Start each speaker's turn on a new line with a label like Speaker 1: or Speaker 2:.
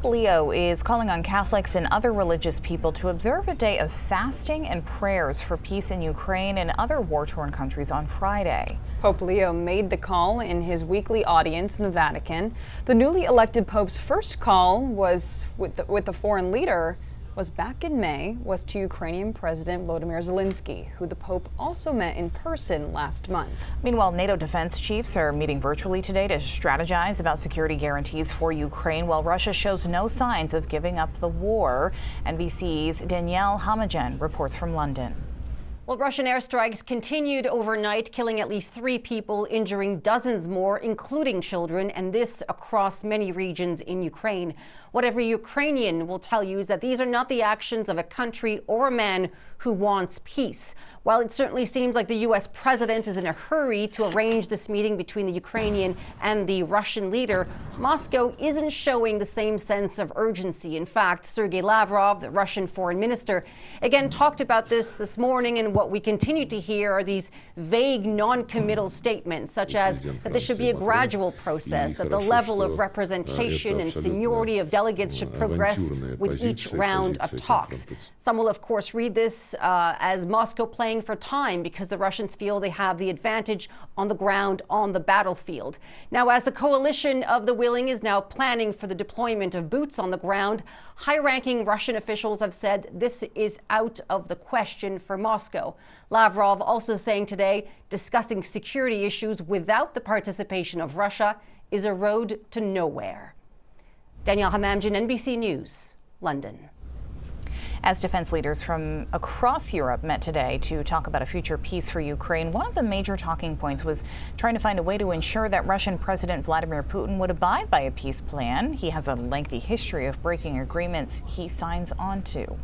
Speaker 1: Leo is calling on Catholics and other religious people to observe a day of fasting and prayers for peace in Ukraine and other war-torn countries on Friday.
Speaker 2: Pope Leo made the call in his weekly audience in the Vatican. The newly elected Pope's first call was with the foreign leader was back in May was to Ukrainian President Volodymyr Zelensky, who the Pope also met in person last month.
Speaker 1: Meanwhile, NATO defense chiefs are meeting virtually today to strategize about security guarantees for Ukraine, while Russia shows no signs of giving up the war. NBC's Danielle Hamajan reports from London.
Speaker 3: Well, Russian airstrikes continued overnight, killing at least 3 people, injuring dozens more, including children, and this across many regions in Ukraine. What every Ukrainian will tell you is that these are not the actions of a country or a man who wants peace. While it certainly seems like the U.S. president is in a hurry to arrange this meeting between the Ukrainian and the Russian leader, Moscow isn't showing the same sense of urgency. In fact, Sergei Lavrov, the Russian foreign minister, again talked about this morning, and what we continue to hear are these vague, non-committal statements, such as that this should be a gradual process, that the level of representation and seniority of delegates should progress with each round of talks. Some will, of course, read this as Moscow playing for time because the Russians feel they have the advantage on the ground, on the battlefield. Now, as the coalition of the willing is now planning for the deployment of boots on the ground, high-ranking Russian officials have said this is out of the question for Moscow. Lavrov also saying today discussing security issues without the participation of Russia is a road to nowhere. Danielle Hamamjian, NBC News, London.
Speaker 1: As defense leaders from across Europe met today to talk about a future peace for Ukraine, one of the major talking points was trying to find a way to ensure that Russian President Vladimir Putin would abide by a peace plan. He has a lengthy history of breaking agreements he signs onto.